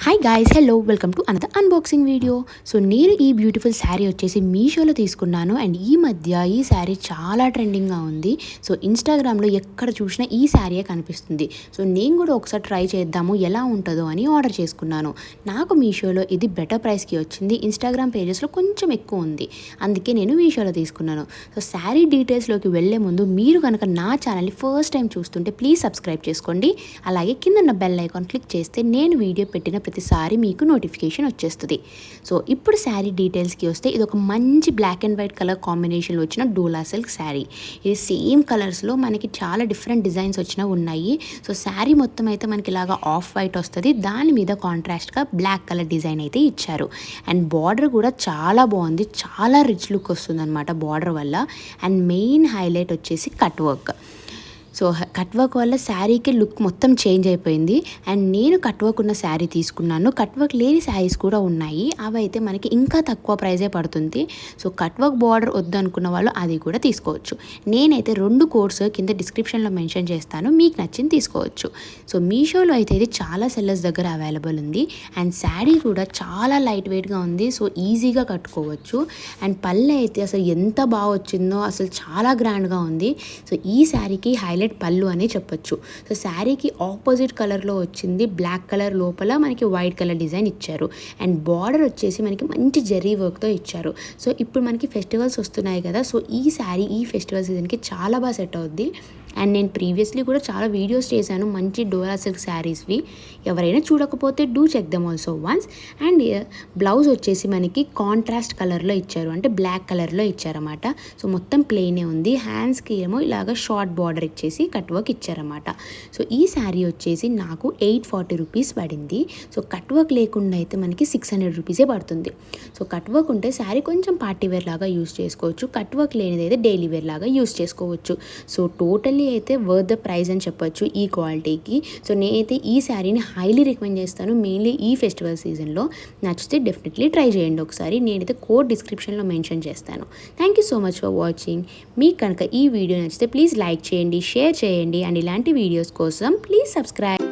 Hi guys, hello, welcome to another unboxing video. So నేను ఈ beautiful sari వచ్చేసి మీషోలో తీసుకున్నాను. అండ్ ఈ మధ్య ఈ శారీ చాలా ట్రెండింగ్గా ఉంది. సో ఇన్స్టాగ్రామ్లో ఎక్కడ చూసినా ఈ శారీయే కనిపిస్తుంది. సో నేను కూడా ఒకసారి ట్రై చేద్దాము ఎలా ఉంటుందో అని ఆర్డర్ చేసుకున్నాను. నాకు మీషోలో ఇది బెటర్ ప్రైస్కి వచ్చింది. ఇన్స్టాగ్రామ్ పేజెస్లో కొంచెం ఎక్కువ ఉంది, అందుకే నేను మీషోలో తీసుకున్నాను. సో శారీ డీటెయిల్స్లోకి వెళ్ళే ముందు మీరు కనుక నా ఛానల్ని ఫస్ట్ టైం చూస్తుంటే ప్లీజ్ సబ్స్క్రైబ్ చేసుకోండి. అలాగే కింద ఉన్న బెల్ ఐకాన్ క్లిక్ చేస్తే నేను వీడియో పెట్టిన ప్రతిసారి మీకు నోటిఫికేషన్ వచ్చేస్తుంది. సో ఇప్పుడు శారీ డీటెయిల్స్కి వస్తే ఇది ఒక మంచి బ్లాక్ అండ్ వైట్ కలర్ కాంబినేషన్లో వచ్చిన డోలా సిల్క్ శారీ. ఇది సేమ్ కలర్స్లో మనకి చాలా డిఫరెంట్ డిజైన్స్ వచ్చిన ఉన్నాయి. సో శారీ మొత్తం అయితే మనకి ఇలాగా ఆఫ్ వైట్ వస్తుంది, దాని మీద కాంట్రాస్ట్గా బ్లాక్ కలర్ డిజైన్ అయితే ఇచ్చారు. అండ్ బార్డర్ కూడా చాలా బాగుంది, చాలా రిచ్ లుక్ వస్తుంది అనమాట బార్డర్ వల్ల. అండ్ మెయిన్ హైలైట్ వచ్చేసి cut work. So cut work వల్ల శారీకి లుక్ మొత్తం చేంజ్ అయిపోయింది. అండ్ నేను కట్ వర్క్ ఉన్న శారీ తీసుకున్నాను. కట్ వర్క్ లేని శారీస్ కూడా ఉన్నాయి, అవి అయితే మనకి ఇంకా తక్కువ ప్రైజే పడుతుంది. సో కట్ వర్క్ బార్డర్ వద్దనుకున్న వాళ్ళు అది కూడా తీసుకోవచ్చు. నేనైతే 2 కోడ్స్ కింద డిస్క్రిప్షన్లో మెన్షన్ చేస్తాను, మీకు నచ్చింది తీసుకోవచ్చు. సో మీషోలో అయితే ఇది చాలా సెల్లర్స్ దగ్గర అవైలబుల్ ఉంది. అండ్ శారీ కూడా చాలా లైట్ వెయిట్గా ఉంది, సో ఈజీగా కట్టుకోవచ్చు. అండ్ పళ్ళు అయితే అసలు ఎంత బాగా వచ్చిందో, అసలు చాలా గ్రాండ్గా ఉంది. సో ఈ శారీకి హైలైట్ పళ్ళు అని చెప్పొచ్చు. సో శారీకి ఆపోజిట్ కలర్లో వచ్చింది, బ్లాక్ కలర్ లోపల మనకి వైట్ కలర్ డిజైన్ ఇచ్చారు. అండ్ బార్డర్ వచ్చేసి మనకి మంచి జరీ వర్క్తో ఇచ్చారు. సో ఇప్పుడు మనకి ఫెస్టివల్స్ వస్తున్నాయి కదా, సో ఈ శారీ ఈ ఫెస్టివల్ సీజన్కి చాలా బాగా సెట్ అవుద్ది. అండ్ నేను ప్రీవియస్లీ కూడా చాలా వీడియోస్ చేశాను మంచి డోలా సిల్క్ శారీస్వి, ఎవరైనా చూడకపోతే do check them also once. And blouse వచ్చేసి మనకి కాంట్రాస్ట్ కలర్లో ఇచ్చారు, అంటే బ్లాక్ కలర్లో ఇచ్చారన్నమాట. సో మొత్తం ప్లెయినే ఉంది, హ్యాండ్స్కి ఏమో ఇలాగ షార్ట్ బార్డర్ ఇచ్చేసి కట్ వర్క్ ఇచ్చారన్నమాట. సో ఈ శారీ వచ్చేసి నాకు 840 రూపీస్ పడింది. సో కట్ వర్క్ లేకుండా అయితే మనకి 600 రూపీసే పడుతుంది. సో కట్ వర్క్ ఉంటే శారీ కొంచెం పార్టీ వేర్ లాగా యూస్ చేసుకోవచ్చు, కట్ వర్క్ లేనిది అయితే డైలీ వేర్ లాగా యూస్ చేసుకోవచ్చు. సో టోటల్లీ అయితే వర్త్ ద ప్రైస్ అని చెప్పొచ్చు ఈ క్వాలిటీకి. సో నేనైతే ఈ శారీని హైలీ రికమెండ్ చేస్తాను, మెయిన్లీ ఈ ఫెస్టివల్ సీజన్లో. నచ్చితే డెఫినెట్లీ ట్రై చేయండి ఒకసారి, నేనైతే కోడ్ డిస్క్రిప్షన్లో మెన్షన్ చేస్తాను. Thank you so much for watching. మీకు కనుక ఈ వీడియో నచ్చితే ప్లీజ్ లైక్ చేయండి, షేర్ చేయండి. అండ్ ఇలాంటి వీడియోస్ కోసం ప్లీజ్ సబ్స్క్రైబ్.